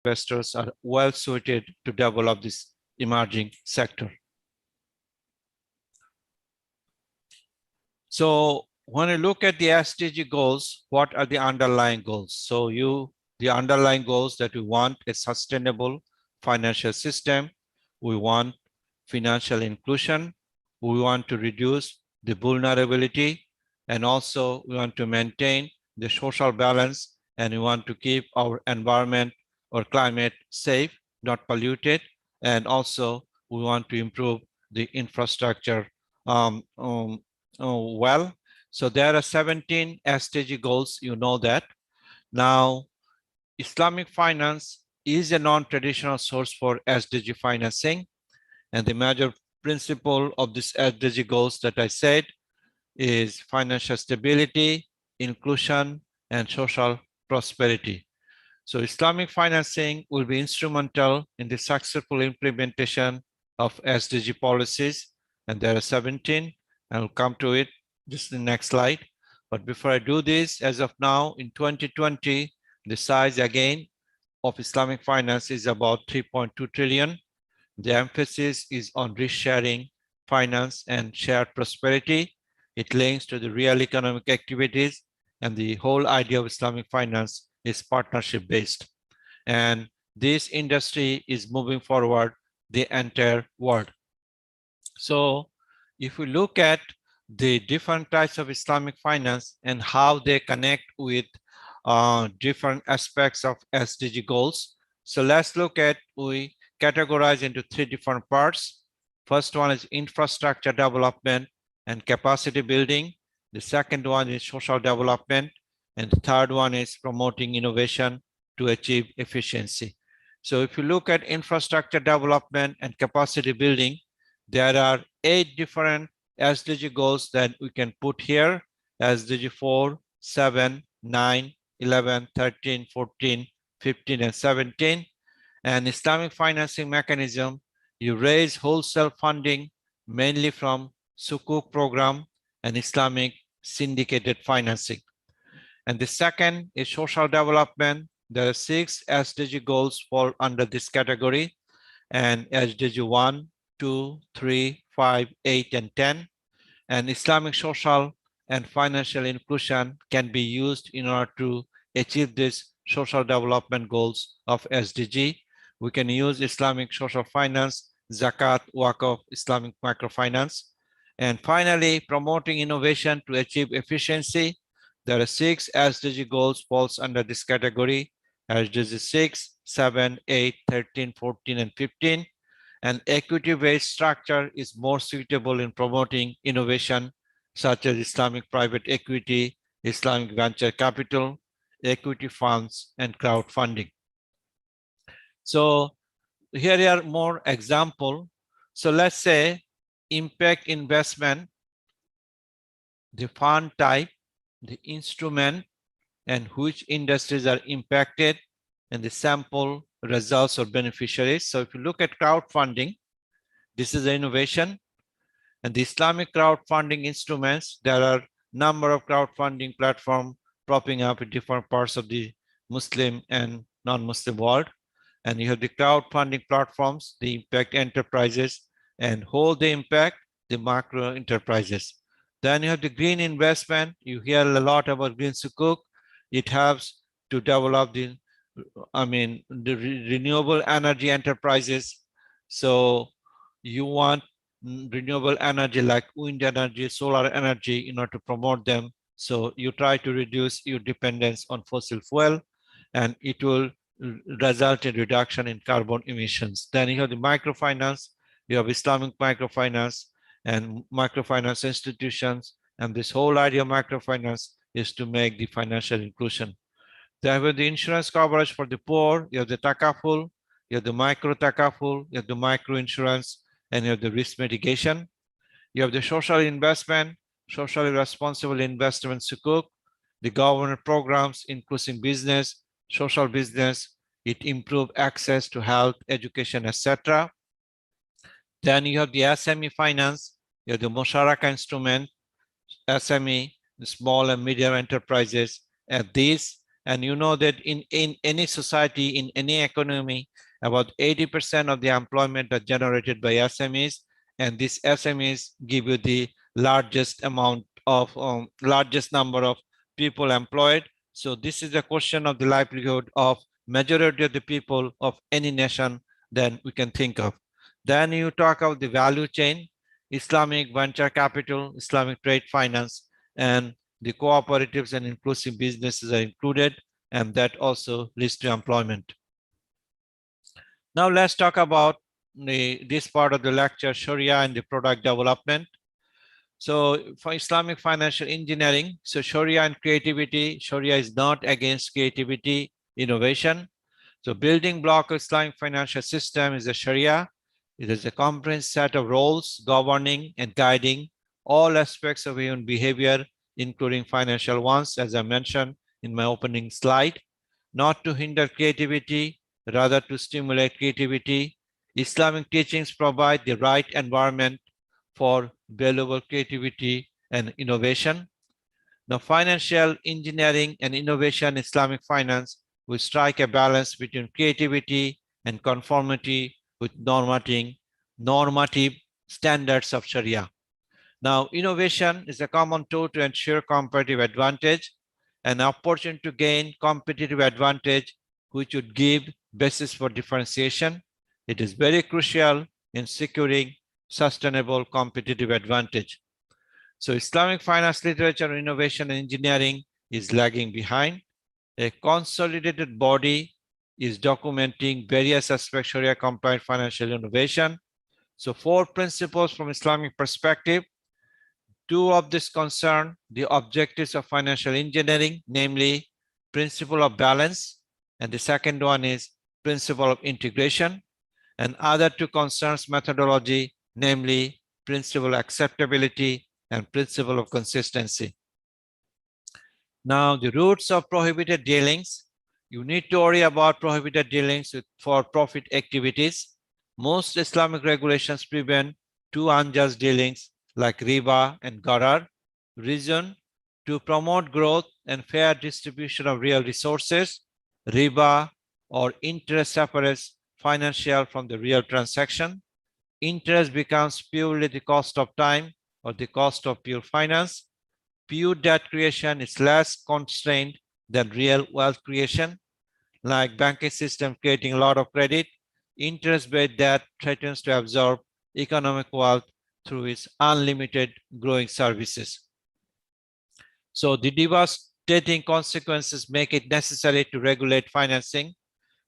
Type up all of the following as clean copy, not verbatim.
investors are well suited to develop this emerging sector. So when you look at the SDG goals, what are the underlying goals? So the underlying goals that we want a sustainable financial system, we want financial inclusion, we want to reduce the vulnerability, and also we want to maintain the social balance, and we want to keep our environment or climate safe, not polluted, and also we want to improve the infrastructure well. So there are 17 SDG goals, you know that. Now, Islamic finance is a non-traditional source for SDG financing, and the major principle of this SDG goals that I said is financial stability, inclusion, and social prosperity. So Islamic financing will be instrumental in the successful implementation of SDG policies, and there are 17. I'll come to it just in the next slide. But before I do this, as of now, in 2020, the size again of Islamic finance is about 3.2 trillion. The emphasis is on risk-sharing finance and shared prosperity. It links to the real economic activities, and the whole idea of Islamic finance is partnership-based. And this industry is moving forward the entire world. So if we look at the different types of Islamic finance and how they connect with different aspects of SDG goals. So let's look at, we categorize into three different parts. First one is infrastructure development and capacity building. The second one is social development. And the third one is promoting innovation to achieve efficiency. So if you look at infrastructure development and capacity building, there are 8 different SDG goals that we can put here: SDG 4, 7, 9, 11, 13, 14, 15, and 17. And Islamic financing mechanism, you raise wholesale funding mainly from Sukuk program and Islamic syndicated financing. And the second is social development. There are 6 SDG goals fall under this category, and SDG 1, 2, 3, 5, 8, and 10. And Islamic social and financial inclusion can be used in order to achieve these social development goals of SDG. We can use Islamic social finance, zakat, waqf, Islamic microfinance. And finally, promoting innovation to achieve efficiency. There are 6 SDG goals falls under this category: SDG 6, 7, 8, 13, 14, and 15. And equity-based structure is more suitable in promoting innovation, such as Islamic private equity, Islamic venture capital, equity funds, and crowdfunding. So here are more examples. So let's say impact investment, the fund type, the instrument, and which industries are impacted, and the sample results or beneficiaries. So if you look at crowdfunding, this is innovation. And the Islamic crowdfunding instruments, there are number of crowdfunding platforms propping up in different parts of the Muslim and non-Muslim world. And you have the crowdfunding platforms, the impact enterprises, and hold the impact, the macro enterprises. Then you have the green investment. You hear a lot about green sukuk. It helps to develop the renewable energy enterprises. So you want renewable energy like wind energy, solar energy in order to promote them. So you try to reduce your dependence on fossil fuel, and it will result in reduction in carbon emissions. Then you have the microfinance. You have Islamic microfinance and microfinance institutions. And this whole idea of microfinance is to make the financial inclusion. Then with the insurance coverage for the poor, you have the takaful, you have the micro takaful, you have the micro insurance, and you have the risk mitigation. You have the social investment, socially responsible investment sukuk, the government programs, including business, social business. It improves access to health, education, etc. Then you have the SME finance, you have the Musharaka instrument, SME, the small and medium enterprises, and these And you know that in any society, in any economy, about 80% of the employment are generated by SMEs, and these SMEs give you the largest amount of largest number of people employed. So this is a question of the livelihood of majority of the people of any nation that we can think of. Then you talk about the value chain, Islamic venture capital, Islamic trade finance, and the cooperatives and inclusive businesses are included, and that also leads to employment. Now let's talk about this part of the lecture, Sharia and the product development. So for Islamic financial engineering, so Sharia and creativity, Sharia is not against creativity, innovation. So building block of Islamic financial system is the Sharia. It is a comprehensive set of rules governing and guiding all aspects of human behavior, including financial ones, as I mentioned in my opening slide, not to hinder creativity, rather to stimulate creativity. Islamic teachings provide the right environment for valuable creativity and innovation. Now, financial engineering and innovation, Islamic finance, will strike a balance between creativity and conformity with normative standards of Sharia. Now, innovation is a common tool to ensure competitive advantage, an opportunity to gain competitive advantage, which would give basis for differentiation. It is very crucial in securing sustainable competitive advantage. So Islamic finance literature, innovation, and engineering is lagging behind. A consolidated body is documenting various aspects of Sharia compliant financial innovation. So 4 principles from Islamic perspective. 2 of this concern the objectives of financial engineering, namely principle of balance, and the second one is principle of integration, and other 2 concerns methodology, namely principle of acceptability and principle of consistency. Now, the roots of prohibited dealings. You need to worry about prohibited dealings with for-profit activities. Most Islamic regulations prevent 2 unjust dealings like riba and gharar. Reason: to promote growth and fair distribution of real resources. Riba or interest separates financial from the real transaction. Interest becomes purely the cost of time or the cost of pure finance. Pure debt creation is less constrained than real wealth creation. Like banking system creating a lot of credit, interest-based debt threatens to absorb economic wealth through its unlimited growing services. So the devastating consequences make it necessary to regulate financing.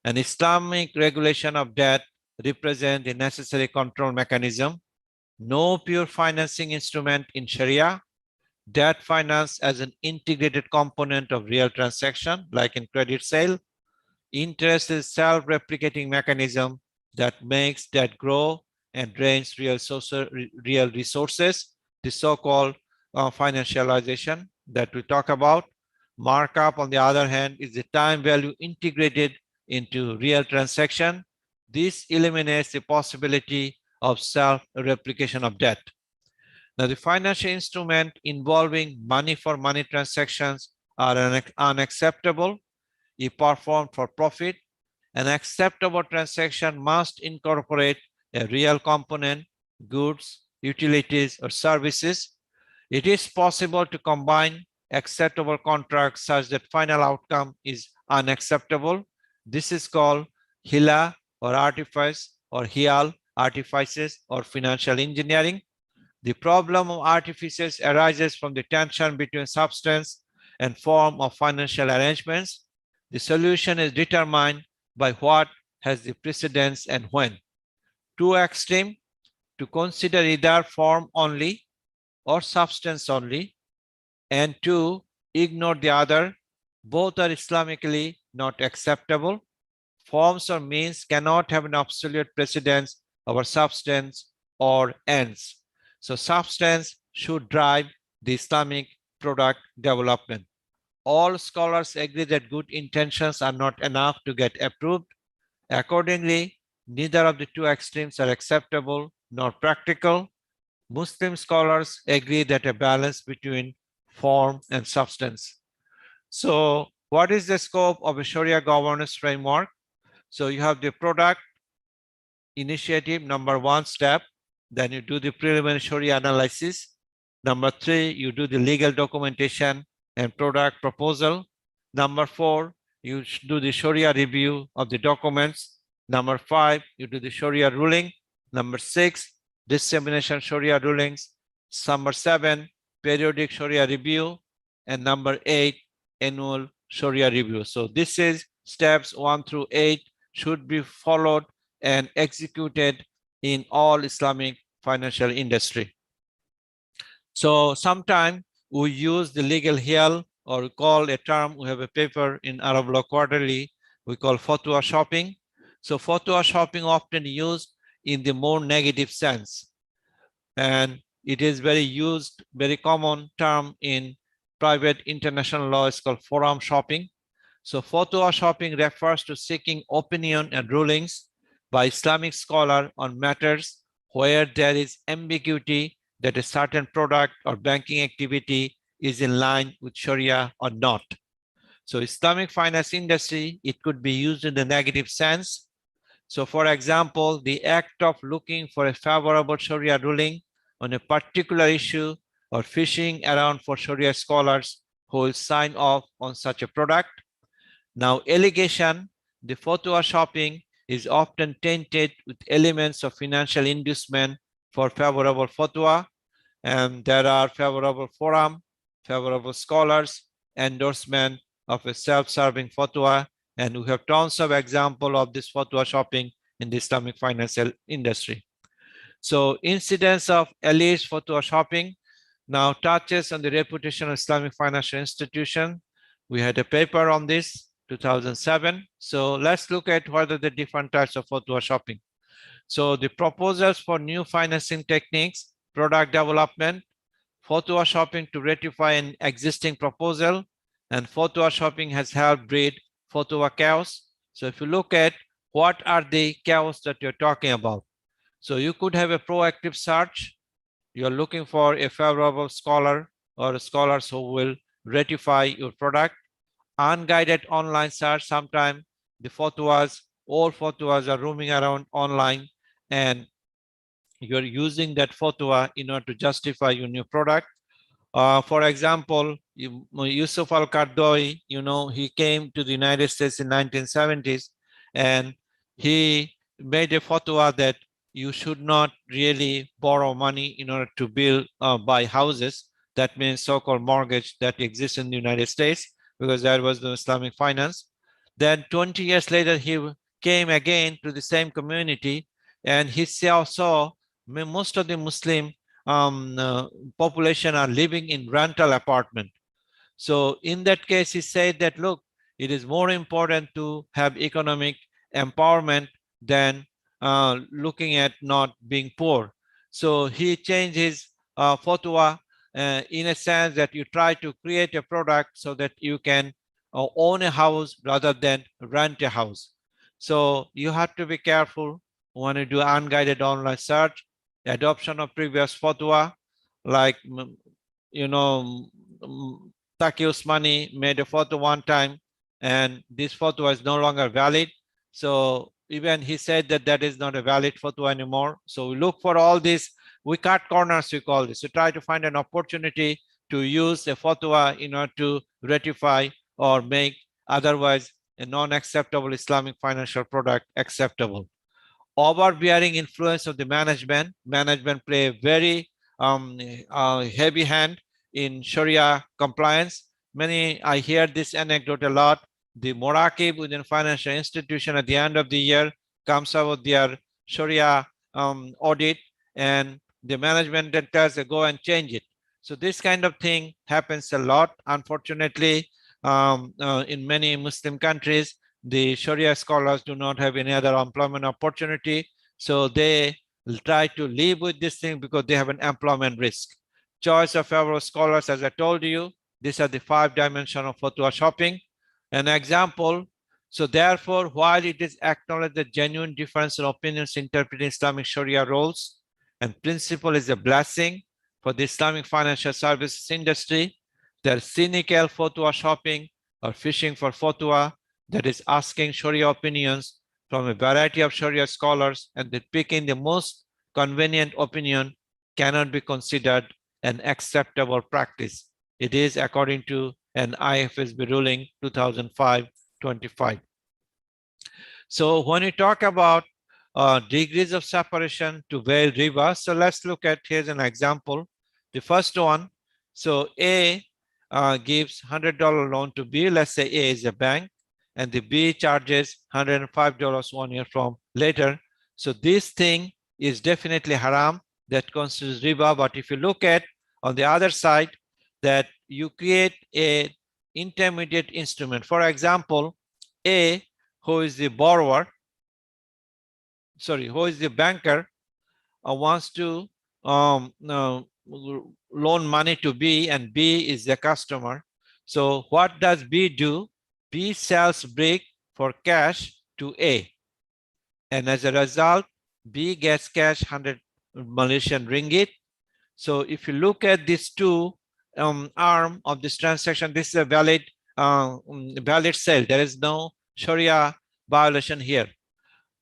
An Islamic regulation of debt represents the necessary control mechanism. No pure financing instrument in Sharia. Debt finance as an integrated component of real transaction, like in credit sale. Interest is self-replicating mechanism that makes debt grow and drains real resources, the so-called financialization that we talk about. Markup, on the other hand, is the time value integrated into real transaction. This eliminates the possibility of self-replication of debt. Now, the financial instrument involving money for money transactions are unacceptable if performed for profit. An acceptable transaction must incorporate a real component, goods, utilities, or services. It is possible to combine acceptable contracts such that final outcome is unacceptable. This is called hila or artifice, or hial, artifices, or financial engineering. The problem of artifices arises from the tension between substance and form of financial arrangements. The solution is determined by what has the precedence and when. Too extreme, to consider either form only or substance only, and to ignore the other. Both are Islamically not acceptable. Forms or means cannot have an absolute precedence over substance or ends. So substance should drive the Islamic product development. All scholars agree that good intentions are not enough to get approved. Accordingly, neither of the 2 extremes are acceptable nor practical. Muslim scholars agree that a balance between form and substance. So What is the scope of a Sharia governance framework? So you have the product initiative, number one step. Then you do the preliminary Sharia analysis. Number three, you do the legal documentation and product proposal. Number four, you do the Sharia review of the documents. Number five, you do the Sharia ruling. Number six, dissemination Sharia rulings. Number seven, periodic Sharia review. And number eight, annual Sharia review. So this is steps 1 through 8 should be followed and executed in all Islamic financial industry. So sometimes we use the legal hiyal, or we call a term, we have a paper in Arab Law Quarterly, we call fatwa shopping. So fatwa shopping often used in the more negative sense. And it is very common term in private international law, it's called forum shopping. So fatwa shopping refers to seeking opinion and rulings by Islamic scholar on matters where there is ambiguity that a certain product or banking activity is in line with Sharia or not. So Islamic finance industry, it could be used in the negative sense. So for example, the act of looking for a favorable Sharia ruling on a particular issue or fishing around for Sharia scholars who will sign off on such a product. Now, allegation, the fatwa shopping is often tainted with elements of financial inducement for favorable fatwa, and there are favorable forum, favorable scholars, endorsement of a self-serving fatwa, and we have tons of examples of this fatwa shopping in the Islamic financial industry. So, incidence of alleged fatwa shopping now touches on the reputation of Islamic financial institution. We had a paper on this, 2007. So let's look at what are the different types of fatwa shopping. So the proposals for new financing techniques, product development, fatwa shopping to ratify an existing proposal, and fatwa shopping has helped breed fatwa chaos. So if you look at what are the chaos that you're talking about. So you could have a proactive search. You're looking for a favorable scholar or scholars who will ratify your product. Unguided online search, sometimes the fatwas, all fatwas are roaming around online and you're using that fatwa in order to justify your new product. For example, Yusuf al-Qaradawi, he came to the United States in 1970s and he made a fatwa that you should not really borrow money in order to buy houses. That means so-called mortgage that exists in the United States, because that was the Islamic finance. Then 20 years later, he came again to the same community and he saw most of the Muslim population are living in rental apartment. So in that case, he said that, look, it is more important to have economic empowerment than looking at not being poor. So he changed his fatwa in a sense that you try to create a product so that you can own a house rather than rent a house. So you have to be careful when you do unguided online search. Adoption of previous fatwa, like Taqi Usmani made a fatwa one time and this fatwa is no longer valid. So even he said that that is not a valid fatwa anymore. So we look for all this, we cut corners, we call this. We try to find an opportunity to use a fatwa in order to ratify or make otherwise a non-acceptable Islamic financial product acceptable. Overbearing influence of the management. Management play a very heavy hand in Sharia compliance. I hear this anecdote a lot. The Muraqib within financial institution at the end of the year comes out with their Sharia audit, and the management then tells they go and change it. So this kind of thing happens a lot, unfortunately, in many Muslim countries. The Sharia scholars do not have any other employment opportunity. So they try to live with this thing because they have an employment risk. Choice of favorable scholars, as I told you, these are the 5 dimensions of fatwa shopping. An example, so therefore, while it is acknowledged that genuine difference in opinions interpreting Islamic Sharia rules and principle is a blessing for the Islamic financial services industry, their cynical fatwa shopping or fishing for Fatwa, that is asking Sharia opinions from a variety of Sharia scholars and then picking the most convenient opinion, cannot be considered an acceptable practice. It is according to an IFSB ruling 2005-25. So when we talk about degrees of separation to veil riba, so let's look at, here's an example. The first one, so A gives $100 loan to B. Let's say A is a bank, and the B charges $105 1 year from later. So this thing is definitely haram, that constitutes riba. But if you look at on the other side, that you create a intermediate instrument. For example, A, who is the borrower, who is the banker, wants to loan money to B, and B is the customer. So what does B do? B sells brick for cash to A. And as a result, B gets cash 100 Malaysian ringgit. So if you look at these two arm of this transaction, this is a valid sale. There is no Sharia violation here.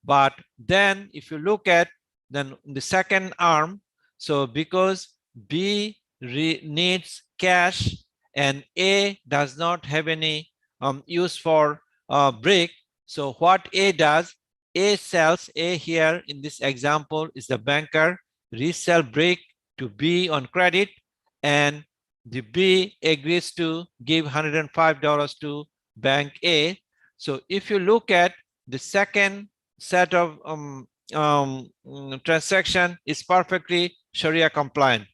But then if you look at then the second arm, so because B needs cash and A does not have any use for brick, so what A does, A sells, A here in this example is the banker, resell brick to B on credit, and the B agrees to give $105 to bank A. So if you look at the second set of transaction is perfectly Sharia compliant.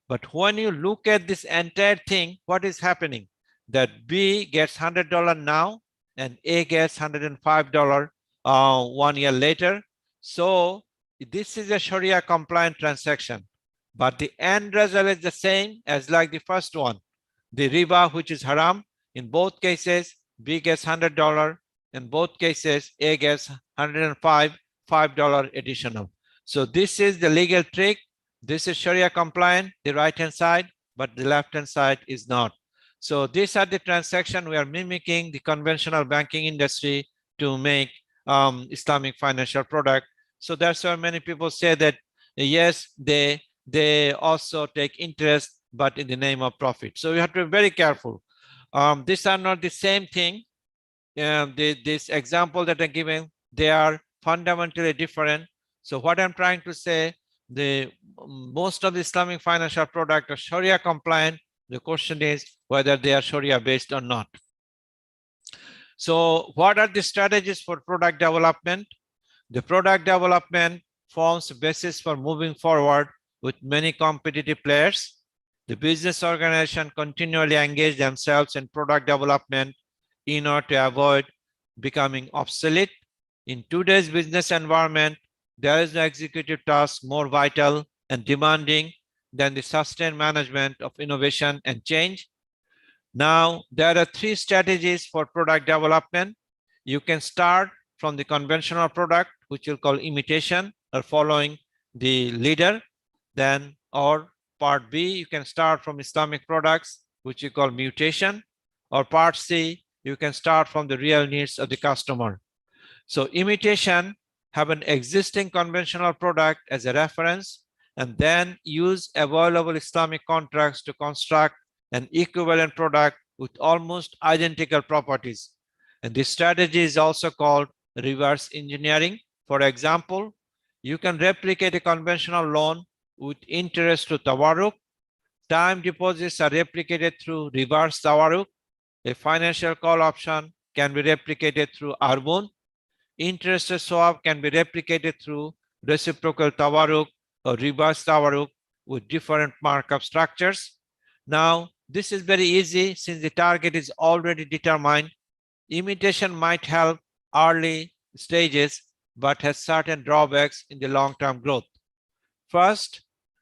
But when you look at this entire thing, what is happening? That B gets $100 now and A gets $105 1 year later. So this is a Sharia compliant transaction. But the end result is the same as like the first one. The riba, which is haram, in both cases, B gets $100. In both cases, A gets $105, $5 additional. So this is the legal trick. This is Sharia compliant, the right-hand side, but the left-hand side is not. So these are the transactions we are mimicking the conventional banking industry to make Islamic financial product. So that's why many people say that, yes, they also take interest, but in the name of profit. So you have to be very careful. These are not the same thing. This example that I'm giving, they are fundamentally different. So what I'm trying to say, the most of the Islamic financial products are Sharia compliant. The question is whether they are Sharia based or not. So what are the strategies for product development? The product development forms a basis for moving forward with many competitive players. The business organization continually engage themselves in product development in order to avoid becoming obsolete. In today's business environment, there is no executive task more vital and demanding than the sustained management of innovation and change. Now, there are three strategies for product development. You can start from the conventional product, which we'll call imitation, or following the leader. Then, or part B, you can start from Islamic products, which you call mutation, or part C, you can start from the real needs of the customer. So imitation, have an existing conventional product as a reference, and then use available Islamic contracts to construct an equivalent product with almost identical properties. And this strategy is also called reverse engineering. For example, you can replicate a conventional loan with interest to tawarruk. Time deposits are replicated through reverse tawarruk. A financial call option can be replicated through arbun. Interest swap can be replicated through reciprocal tawarruk or reverse tawarruk with different markup structures. Now, this is very easy since the target is already determined. Imitation might help early stages, but has certain drawbacks in the long-term growth. First,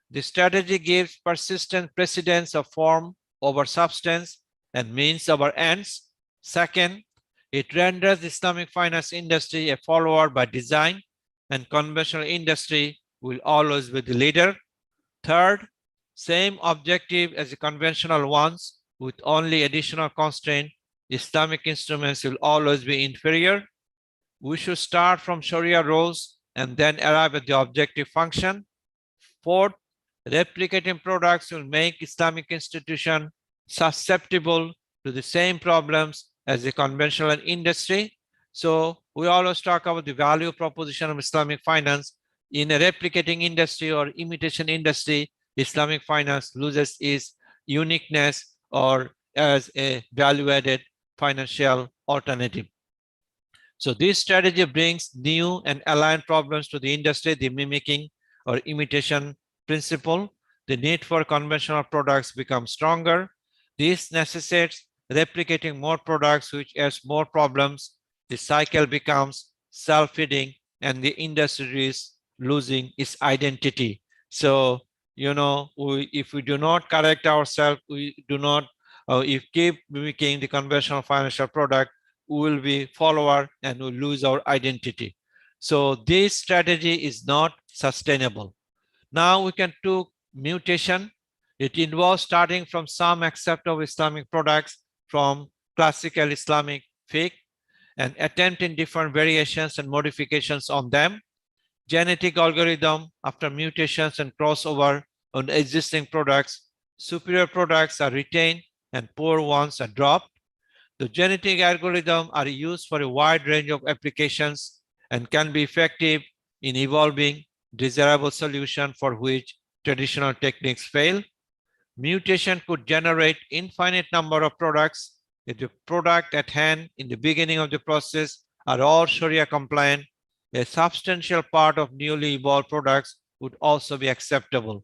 the strategy gives persistent precedence of form over substance and means over ends. Second, it renders the Islamic finance industry a follower by design, and conventional industry will always be the leader. Third, same objective as the conventional ones with only additional constraint Islamic instruments will always be inferior. We should start from Sharia rules and then arrive at the objective function. Fourth, replicating products will make Islamic institutions susceptible to the same problems as the conventional industry. So we always talk about the value proposition of Islamic finance. In a replicating industry or imitation industry, Islamic finance loses its uniqueness or as a value-added financial alternative. So this strategy brings new and aligned problems to the industry, the mimicking or imitation principle. The need for conventional products becomes stronger. This necessitates replicating more products, which adds more problems. The cycle becomes self-feeding and the industry is losing its identity. So, if we do not correct ourselves, we do not, if keep mimicking the conventional financial product, we will be follower and we lose our identity. So this strategy is not sustainable. Now we can do mutation. It involves starting from some accept of Islamic products from classical Islamic fiqh and attempting different variations and modifications on them. Genetic algorithm after mutations and crossover on existing products, superior products are retained and poor ones are dropped. The genetic algorithms are used for a wide range of applications and can be effective in evolving desirable solutions for which traditional techniques fail. Mutation could generate infinite number of products if the product at hand in the beginning of the process are all Sharia compliant. A substantial part of newly evolved products would also be acceptable.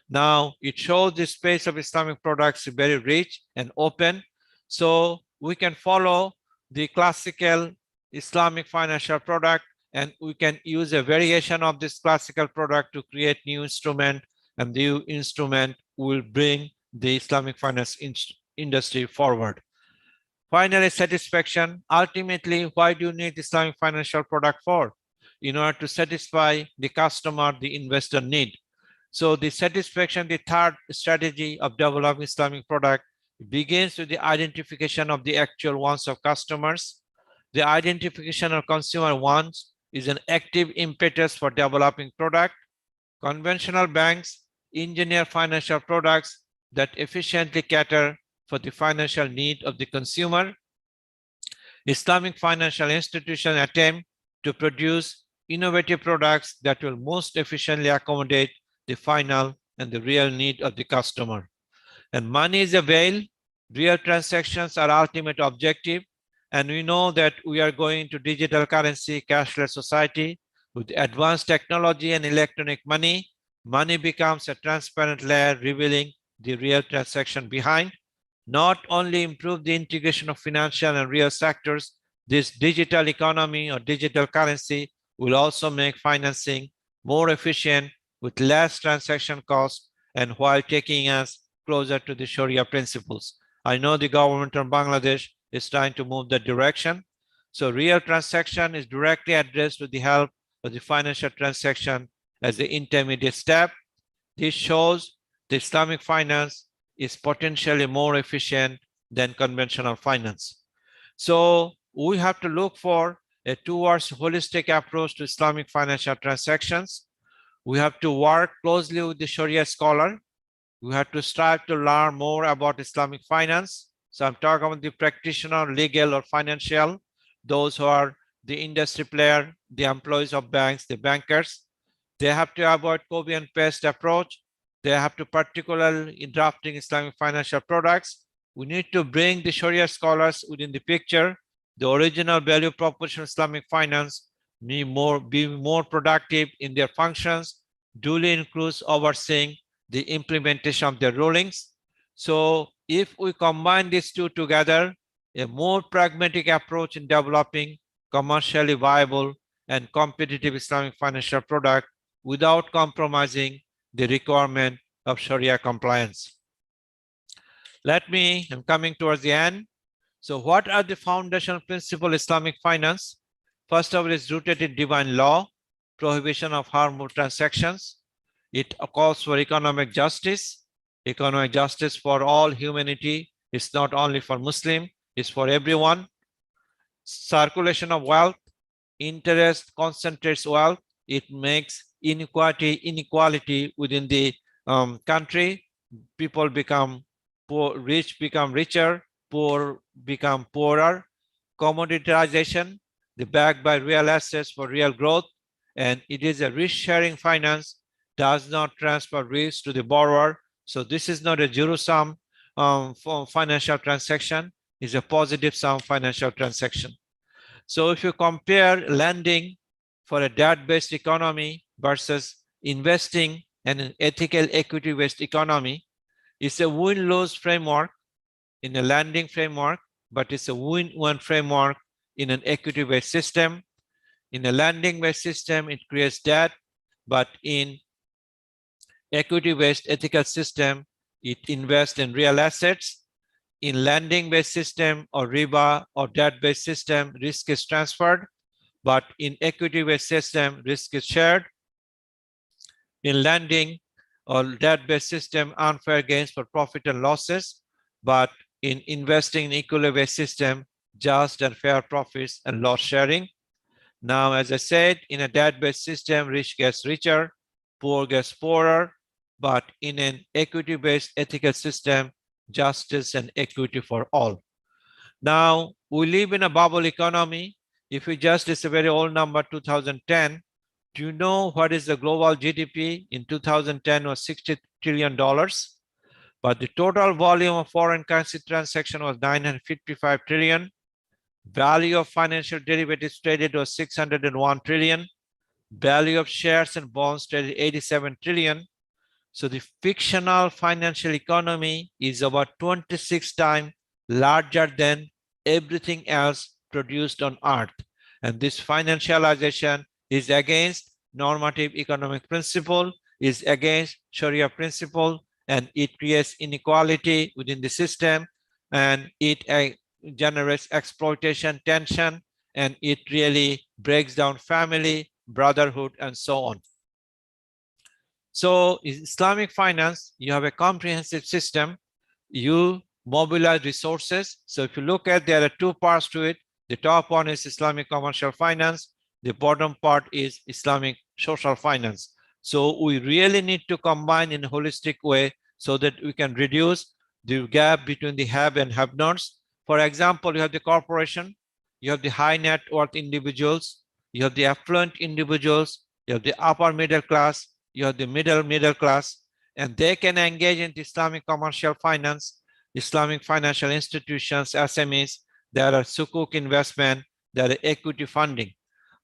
Now, it shows the space of Islamic products is very rich and open. So we can follow the classical Islamic financial product and we can use a variation of this classical product to create new instrument, and the new instrument will bring the Islamic finance industry forward. Finally, satisfaction. Ultimately, why do you need Islamic financial product for? In order to satisfy the customer, the investor need. So the satisfaction, the third strategy of developing Islamic product begins with the identification of the actual wants of customers. The identification of consumer wants is an active impetus for developing product. Conventional banks engineer financial products that efficiently cater for the financial need of the consumer. Islamic financial institutions attempt to produce innovative products that will most efficiently accommodate the final and the real need of the customer. And money is a veil. Real transactions are ultimate objective. And we know that we are going to digital currency, cashless society. With advanced technology and electronic money, money becomes a transparent layer revealing the real transaction behind. Not only improve the integration of financial and real sectors, this digital economy or digital currency will also make financing more efficient with less transaction costs and while taking us closer to the Sharia principles. I know the government of Bangladesh is trying to move that direction. So real transaction is directly addressed with the help of the financial transaction as the intermediate step. This shows the Islamic finance is potentially more efficient than conventional finance. So we have to look for a towards holistic approach to Islamic financial transactions. We have to work closely with the Sharia scholar. We have to strive to learn more about Islamic finance. So I'm talking about the practitioner, legal or financial, those who are the industry player, the employees of banks, the bankers. They have to avoid copy and paste approach. They have to particularly in drafting Islamic financial products. We need to bring the Sharia scholars within the picture. The original value proposition of Islamic finance be more productive in their functions, duly includes overseeing the implementation of their rulings. So if we combine these two together, a more pragmatic approach in developing commercially viable and competitive Islamic financial product without compromising the requirement of Sharia compliance. I'm coming towards the end. So what are the foundational principles of Islamic finance? First of all, is rooted in divine law, prohibition of harmful transactions. It calls for economic justice for all humanity. It's not only for Muslim. is for everyone. Circulation of wealth, interest concentrates wealth. It makes inequality within the country. People become poor, rich become richer, poor become poorer. Commoditization, the backed by real assets for real growth, and it is a risk-sharing finance, does not transfer risk to the borrower. So this is not a zero-sum financial transaction, it's a positive sum financial transaction. So if you compare lending for a debt-based economy versus investing in an ethical equity-based economy, it's a win-lose framework in a lending framework, but it's a win-win framework in an equity-based system. In a lending-based system, it creates debt, but in equity-based ethical system, it invests in real assets. In lending-based system or Riba or debt-based system, risk is transferred, but in equity-based system, risk is shared. In lending or debt-based system, unfair gains for profit and losses, but in investing in equity-based system, just and fair profits and loss sharing. Now, as I said, in a debt-based system, rich gets richer, poor gets poorer, but in an equity-based ethical system, justice and equity for all. Now, we live in a bubble economy. If we just, it's a very old number, 2010. Do you know what is the global GDP? In 2010 was $60 trillion, but the total volume of foreign currency transaction was 955 trillion. Value of financial derivatives traded was 601 trillion. Value of shares and bonds traded 87 trillion. So the fictional financial economy is about 26 times larger than everything else produced on earth. And this financialization is against normative economic principle, is against Sharia principle, and it creates inequality within the system, and it generates exploitation, tension, and it really breaks down family, brotherhood, and so on. So Islamic finance, you have a comprehensive system. You mobilize resources. So if you look at, there are two parts to it. The top one is Islamic commercial finance. The bottom part is Islamic social finance. So we really need to combine in a holistic way so that we can reduce the gap between the have and have-nots. For example, you have the corporation, you have the high net worth individuals, you have the affluent individuals, you have the upper middle class, you have the middle class, and they can engage in Islamic commercial finance, Islamic financial institutions, SMEs. There are sukuk investment, there are equity funding.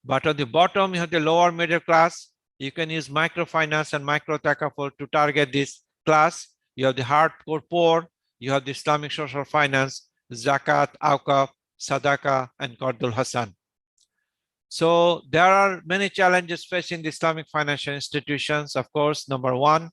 But on the bottom, you have the lower middle class. You can use microfinance and micro takaful to target this class. You have the hardcore poor, you have the Islamic social finance, zakat, awqaf, sadaqah, and qardul hasan. So there are many challenges facing the Islamic financial institutions. Of course, number one,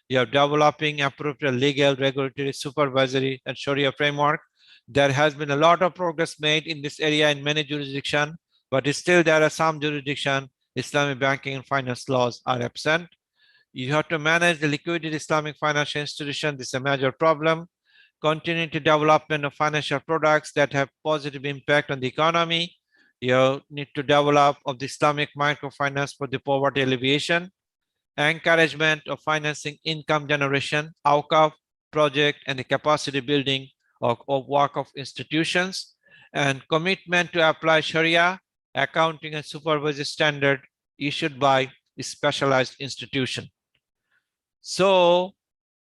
you are developing appropriate legal, regulatory, supervisory, and Sharia framework. There has been a lot of progress made in this area in many jurisdictions, but still there are some jurisdictions, Islamic banking and finance laws are absent. You have to manage the liquidity Islamic financial institution. This is a major problem. Continuing development of financial products that have positive impact on the economy. You need to develop of the Islamic microfinance for the poverty alleviation, encouragement of financing income generation, awqaf project, and the capacity building of waqf institutions, and commitment to apply Sharia, accounting and supervisory standard issued by a specialized institution. So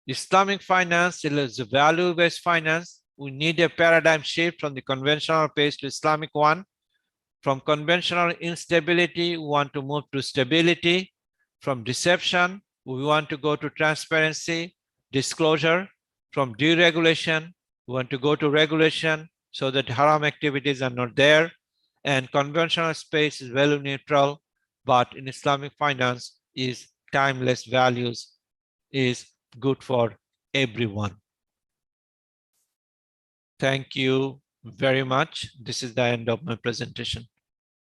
Islamic finance is a value-based finance. We need a paradigm shift from the conventional pace to Islamic one. From conventional instability, we want to move to stability. From deception, we want to go to transparency, disclosure. From deregulation, we want to go to regulation so that haram activities are not there. And conventional space is value neutral, but in Islamic finance is timeless values, is good for everyone. Thank you very much. This is the end of my presentation.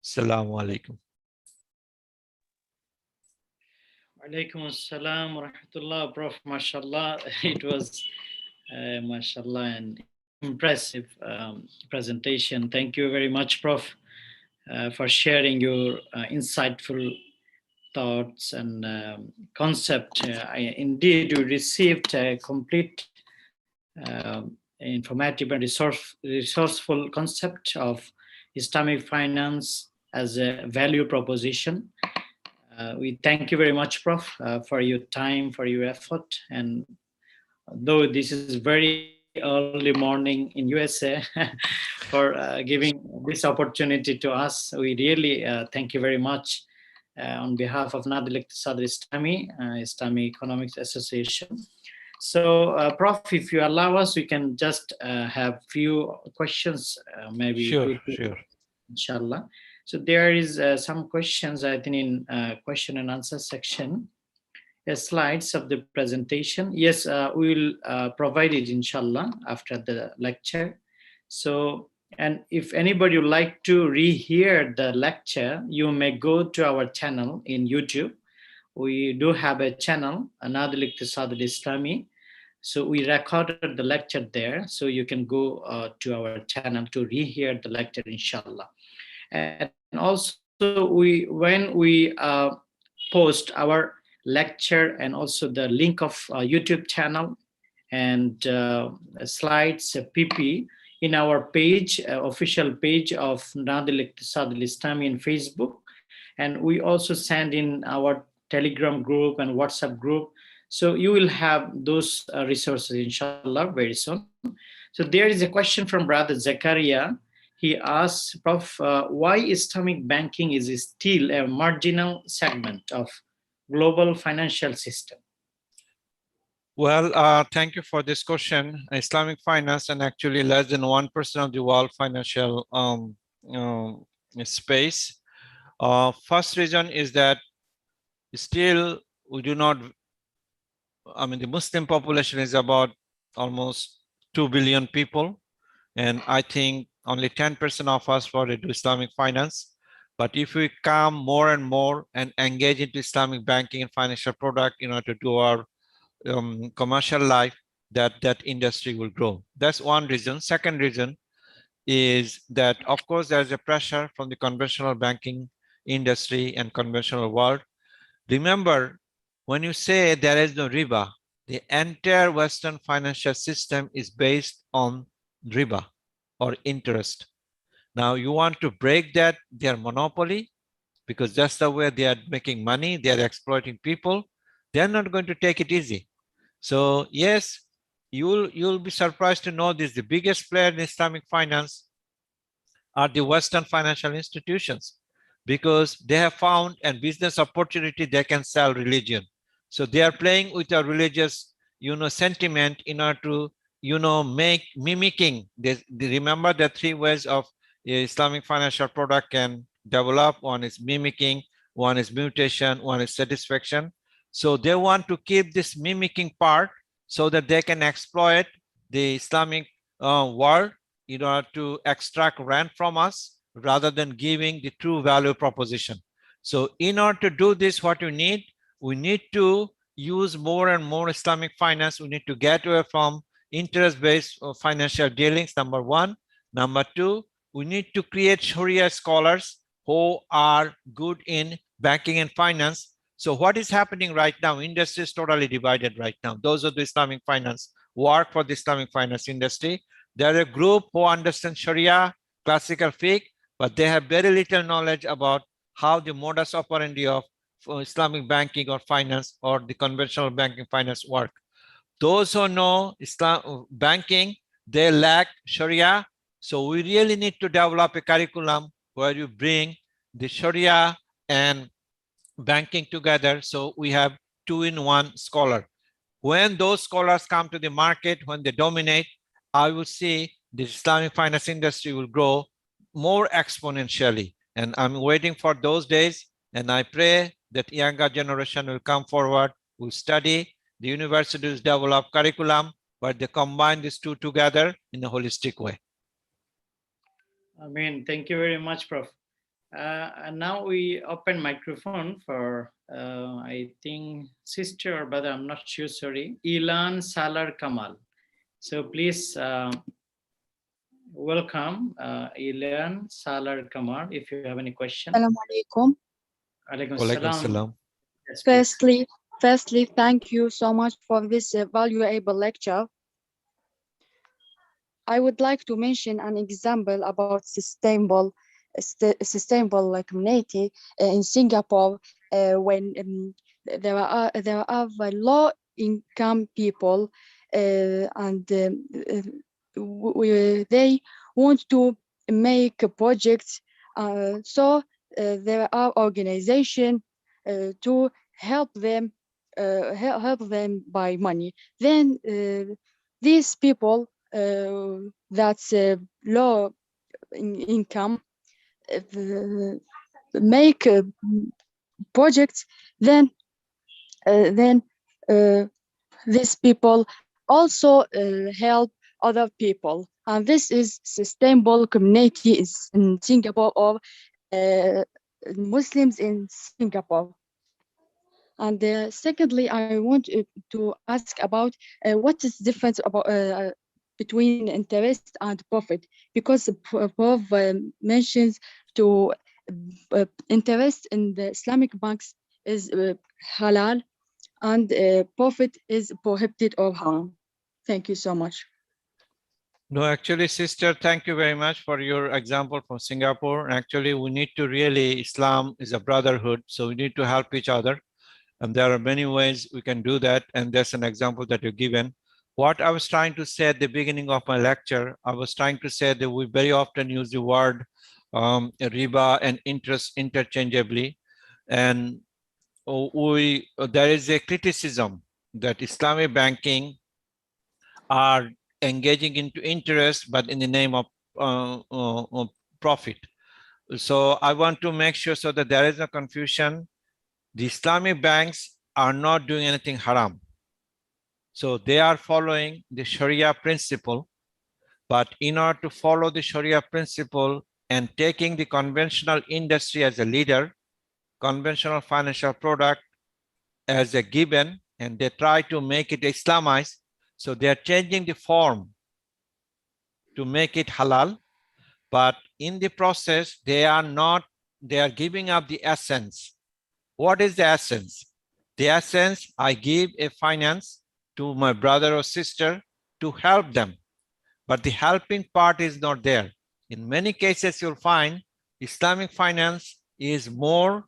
Assalamu alaikum. Alaikum assalam wa rahmatullah, Prof. MashaAllah. It was MashaAllah an impressive presentation. Thank you very much, Prof, for sharing your insightful thoughts and concept. Indeed, we received a complete informative and resourceful concept of Islamic finance as a value proposition. We thank you very much, Prof, for your time, for your effort. And though this is very early morning in USA, for giving this opportunity to us, we really thank you very much on behalf of Nadal Iqtisad Islami, Islamic Economics Association. So, Prof, if you allow us, we can just have few questions, maybe Sure, 2 to, sure. inshallah. So there is some questions, I think, in question and answer section. Slides of the presentation. Yes, we will provide it, inshallah, after the lecture. So, and if anybody would like to rehear the lecture, you may go to our channel in YouTube. We do have a channel, Nadal Iqtisad Islami. So we recorded the lecture there. So you can go to our channel to rehear the lecture, inshallah. And also, when we post our lecture and also the link of YouTube channel and slides, PP, in our page, official page of Nadal Iqtisad Islami in Facebook. And we also send in our Telegram group and WhatsApp group. So you will have those resources, inshallah, very soon. So there is a question from Brother Zakaria. He asks, Prof, why Islamic banking is still a marginal segment of global financial system? Well, thank you for this question. Islamic finance and actually less than 1% of the world financial space. First reason is that still we do not, the Muslim population is about almost 2 billion people. And I think only 10% of us follow Islamic finance. But if we come more and more and engage into Islamic banking and financial product in order to do our commercial life, that industry will grow. That's one reason. Second reason is that, of course, there's a pressure from the conventional banking industry and conventional world. Remember, when you say there is no riba, the entire Western financial system is based on riba or interest. Now you want to break that, their monopoly, because that's the way they are making money, they are exploiting people. They're not going to take it easy. So yes, you'll be surprised to know this. The biggest player in Islamic finance are the Western financial institutions, because they have found a business opportunity. They can sell religion. So they are playing with a religious, sentiment in order to, make mimicking. They remember the three ways of Islamic financial product can develop. One is mimicking, one is mutation, one is satisfaction. So they want to keep this mimicking part so that they can exploit the Islamic world in order to extract rent from us rather than giving the true value proposition. So in order to do this, what we need to use more and more Islamic finance. We need to get away from interest-based financial dealings, number one. Number two, we need to create Sharia scholars who are good in banking and finance. So what is happening right now? Industry is totally divided right now. Those of the Islamic finance work for the Islamic finance industry. They're a group who understand Sharia, classical fiqh, but they have very little knowledge about how the modus operandi of Islamic banking or finance or the conventional banking finance work. Those who know Islam banking, they lack Sharia. So we really need to develop a curriculum where you bring the Sharia and banking together. So we have two-in-one scholar. When those scholars come to the market, when they dominate, I will see the Islamic finance industry will grow more exponentially. And I'm waiting for those days. And I pray that younger generation will come forward, will study. The universities develop curriculum where they combine these two together in a holistic way. I mean, thank you very much, Prof. And now we open microphone for, I think, sister or brother, I'm not sure, sorry, Ilan Salar Kamal. So please Welcome, Ilan Salar Kamar. If you have any question. Assalamu alaikum. Alaikum Walaikum salam. salam. Yes, please. Firstly, thank you so much for this valuable lecture. I would like to mention an example about sustainable community in Singapore when there are low income people and they want to make a project. So there are organizations to help them by money. Then these people that's low income uh, make projects. Then these people also help other people, and this is sustainable community in Singapore, or uh, Muslims in Singapore. And secondly, I want to ask about what is the difference about between interest and profit, because the Prof mentions to interest in the Islamic banks is halal, and profit is prohibited or haram. Thank you so much. No, actually, sister, thank you very much for your example from Singapore. Actually, we need to really, Islam is a brotherhood, so we need to help each other. And there are many ways we can do that. And there's an example that you've given. What I was trying to say at the beginning of my lecture, I was trying to say that we very often use the word riba and interest interchangeably. And there is a criticism that Islamic banking are engaging into interest, but in the name of profit. So I want to make sure so that there is no confusion. The Islamic banks are not doing anything haram. So they are following the Sharia principle, but in order to follow the Sharia principle and taking the conventional industry as a leader, conventional financial product as a given, and they try to make it Islamized. So they are changing the form to make it halal, but in the process, they are giving up the essence. What is the essence? The essence, I give a finance to my brother or sister to help them, but the helping part is not there. In many cases, you'll find Islamic finance is more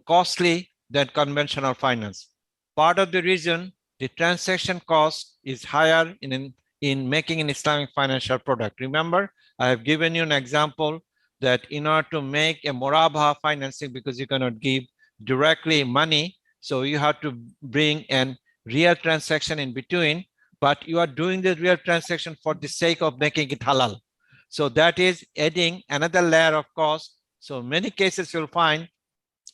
costly than conventional finance. Part of the reason the transaction cost is higher in making an Islamic financial product. Remember, I have given you an example that in order to make a murabaha financing, because you cannot give directly money, so you have to bring a real transaction in between, but you are doing the real transaction for the sake of making it halal. So that is adding another layer of cost. So in many cases you'll find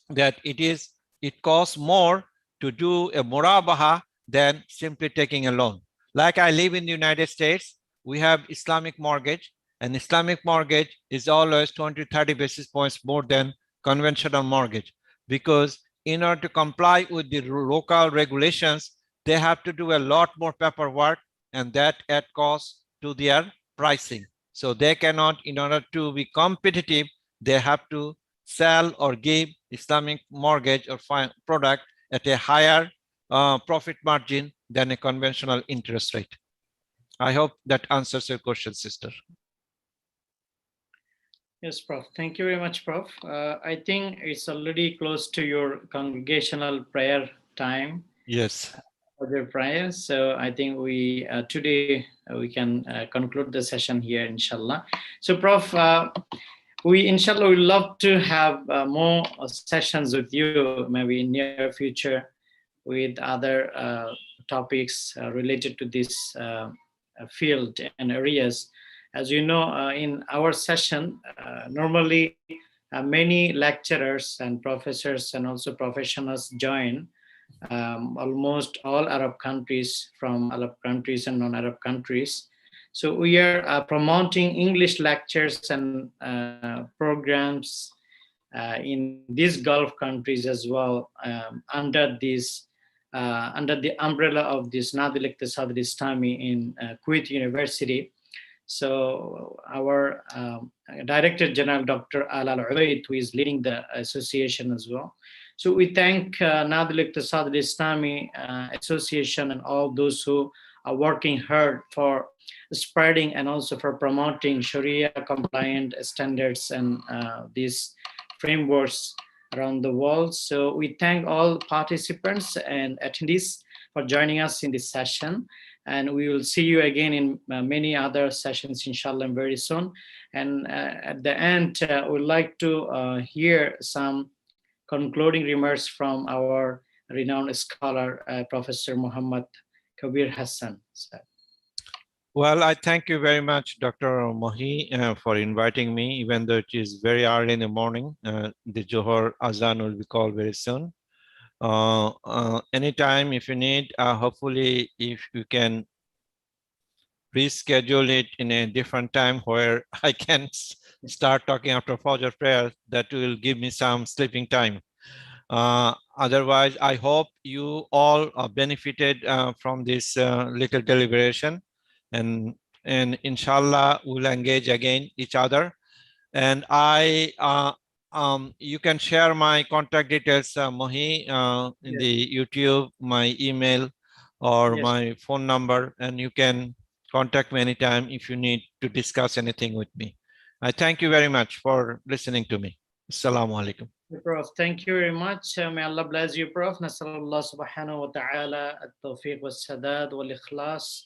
that it costs more to do a murabaha than simply taking a loan. Like I live in the United States, we have Islamic mortgage, and Islamic mortgage is always 20-30 basis points more than conventional mortgage, because in order to comply with the local regulations, they have to do a lot more paperwork, and that add cost to their pricing. So they cannot, in order to be competitive, they have to sell or give Islamic mortgage or product at a higher profit margin than a conventional interest rate. I hope that answers your question, sister. Yes, Prof. Thank you very much, Prof. I think it's already close to your congregational prayer time. Yes. For their prayers. So I think we today we can conclude the session here, inshallah. So, Prof, we inshallah would love to have more sessions with you, maybe in near future, with other topics related to this field and areas. As you know, in our session, normally many lecturers and professors and also professionals join. Almost all Arab countries, from Arab countries and non-Arab countries. So we are promoting English lectures and programs in these Gulf countries as well, under the umbrella of this Nadil Iqtisad al-Islami in Kuwait University. So our Director General, Dr. Al Ubaid, who is leading the association as well. So we thank Nadal Iqtisad al-Islami Association and all those who are working hard for spreading and also for promoting Sharia compliant standards and these frameworks around the world. So we thank all participants and attendees for joining us in this session. And we will see you again in many other sessions, inshallah, very soon. And at the end, we'd like to hear some concluding remarks from our renowned scholar, Professor Mohammad Kabir Hassan. Well, I thank you very much, Dr. Mohi, for inviting me, even though it is very early in the morning. The Johor Azan will be called very soon. Anytime if you need, hopefully if you can reschedule it in a different time where I can start talking after Fajr prayer, that will give me some sleeping time. Otherwise, I hope you all benefited from this little deliberation, and inshallah we'll engage again each other. And you can share my contact details, Mohi, in the YouTube, my email or my phone number, and you can contact me anytime if you need to discuss anything with me. I thank you very much for listening to me. Assalamu alaikum. Prof, thank you very much. May Allah bless you, Prof. Nasallallahu subhanahu wa ta'ala at-tawfiq was-sadad wal-ikhlas.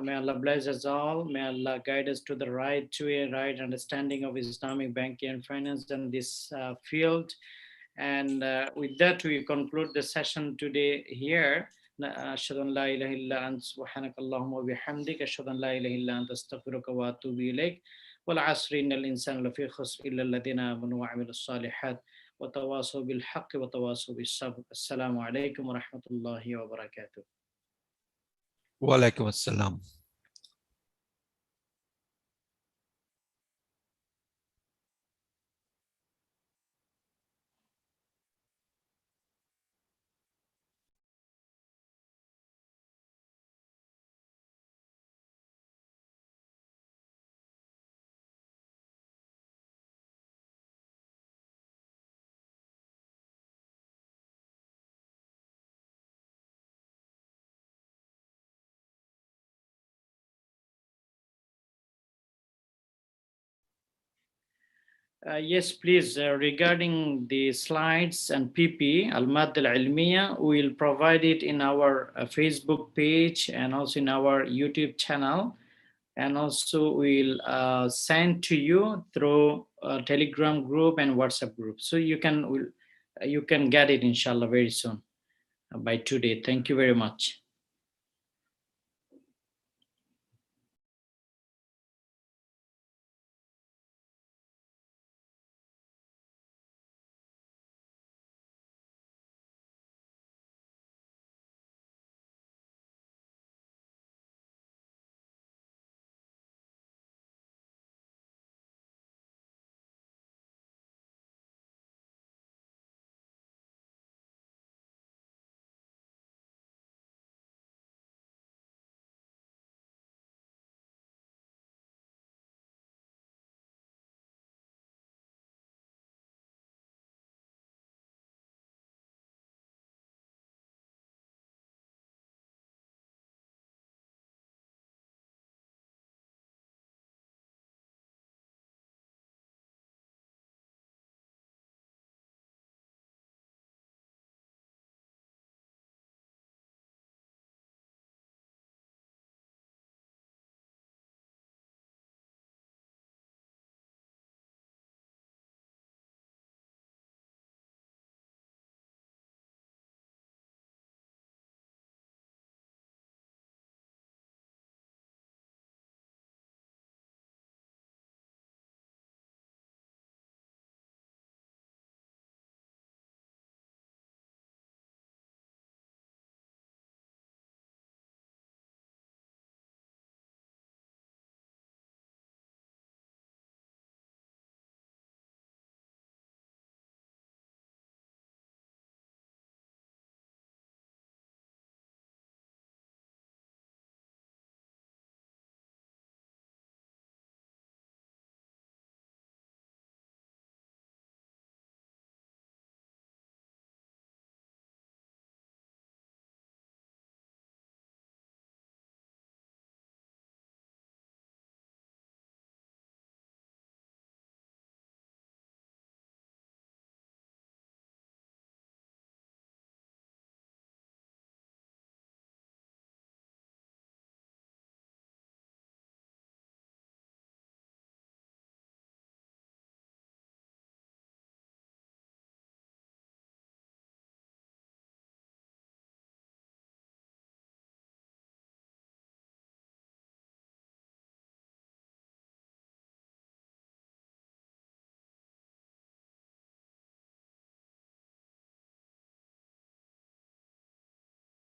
May Allah bless us all. May Allah guide us to the right right understanding of Islamic banking and finance in this field. And with that, we conclude the session today here. أشهد أن لا إله إلا أنت سبحانك اللهم وبحمدك أشهد أن لا إله إلا أنت أستغفرك وأتوب إليك والعصر إن الإنسان لفي خسر إلا الذين آمنوا وعملوا الصالحات وتواصوا بالحق وتواصوا بالصبر. السلام عليكم ورحمة الله وبركاته. وعليكم السلام. Yes, please. Regarding the slides and PP, Al-Mad Al-Ilmiya, we'll provide it in our Facebook page and also in our YouTube channel. And also we'll send to you through a Telegram group and WhatsApp group. So you can get it, inshallah, very soon by today. Thank you very much.